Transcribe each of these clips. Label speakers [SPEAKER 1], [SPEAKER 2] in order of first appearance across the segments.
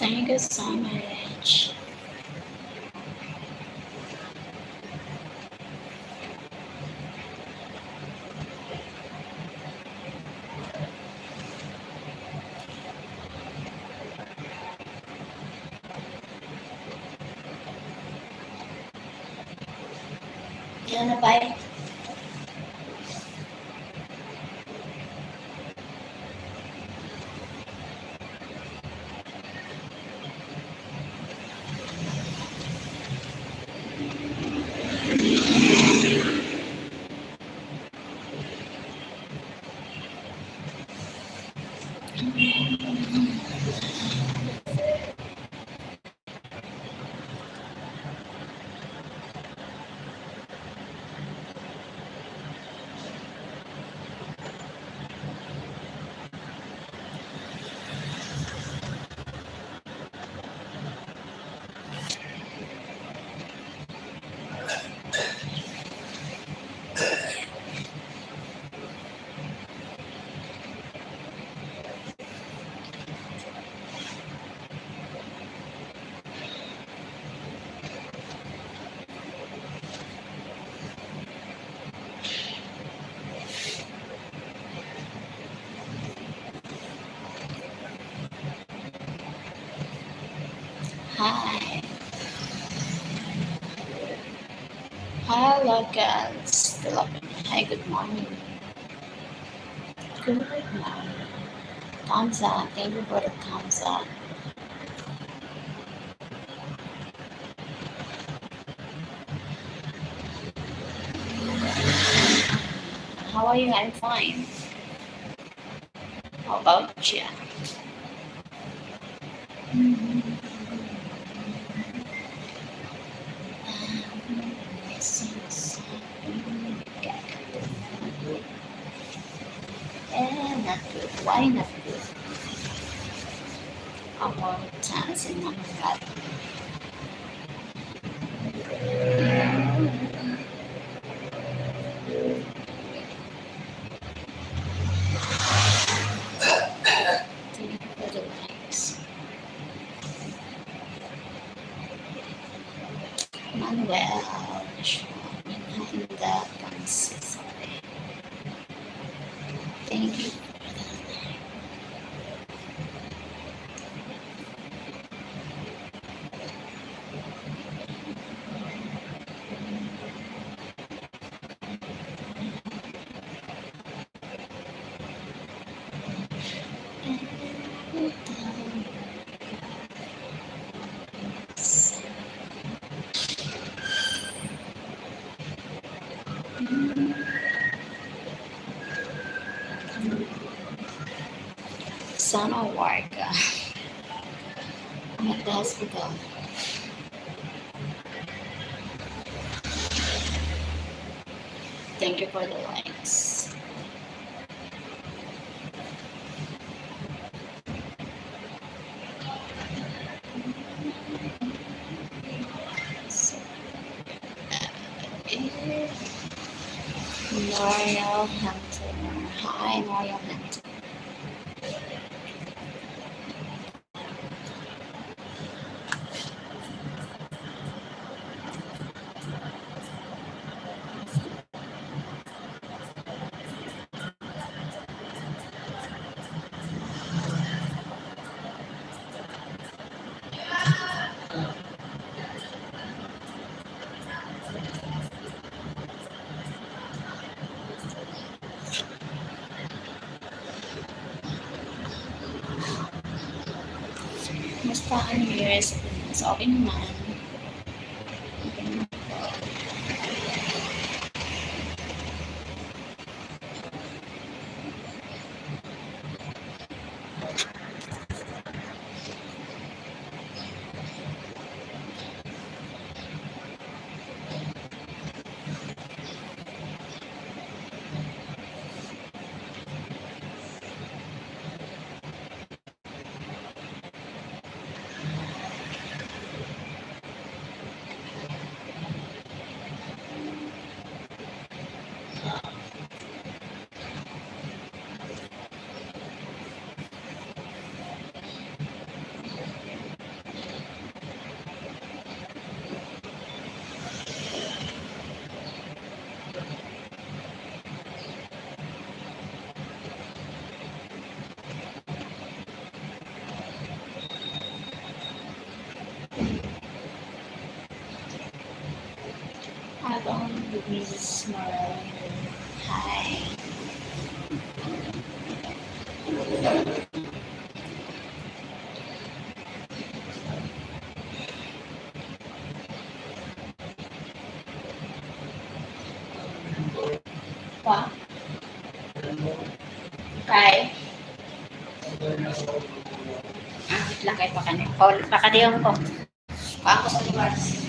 [SPEAKER 1] Thank you so much. You wanna buy? Hi. Hello, girls. Hi, good morning. Good morning. Thumbs up. Thank you for the thumbs up. How are you? I'm fine. How about you? Not good. Why not good? Our chance in number five. Thank you for the likes. Manuel, Minanda, Francis. Thank you. Son of work. I'm at the hospital. Thank you for the likes. L'Oreal Hunter. Hi, L'Oreal Hunter. Musta ang years? Mas okay naman. along with Mrs. Moran. Hi. Wow. Kay. Lang kay pakani. Paul, pakadiyon ko. Ako sa liwas.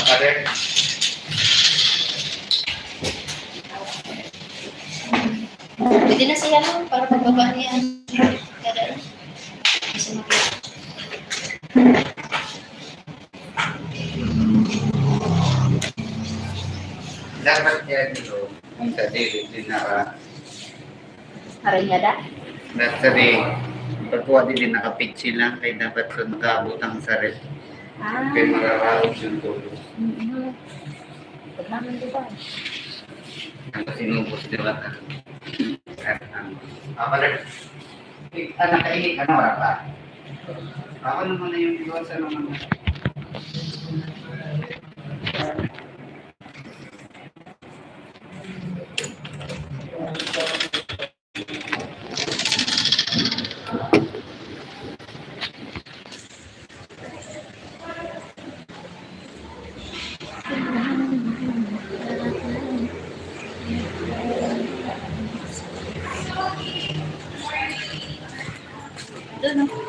[SPEAKER 2] Correct.
[SPEAKER 1] Pwede na siya no, para magbaba niya. Kada kasi makita.
[SPEAKER 2] Dapat yan dito, kung sa daily, din
[SPEAKER 1] Aray niya da?
[SPEAKER 2] sabi, pagkuha din nakapitsi lang, kaya dapat so nakaabutang sa red.
[SPEAKER 1] Ah.
[SPEAKER 2] Kaya mararaos yung tulog.
[SPEAKER 1] Paglaman di ba?
[SPEAKER 2] Ang sinubos di ba? Pala, anak kainit, ano wala pa? Ako naman na yung iwasan naman.
[SPEAKER 1] Doon no?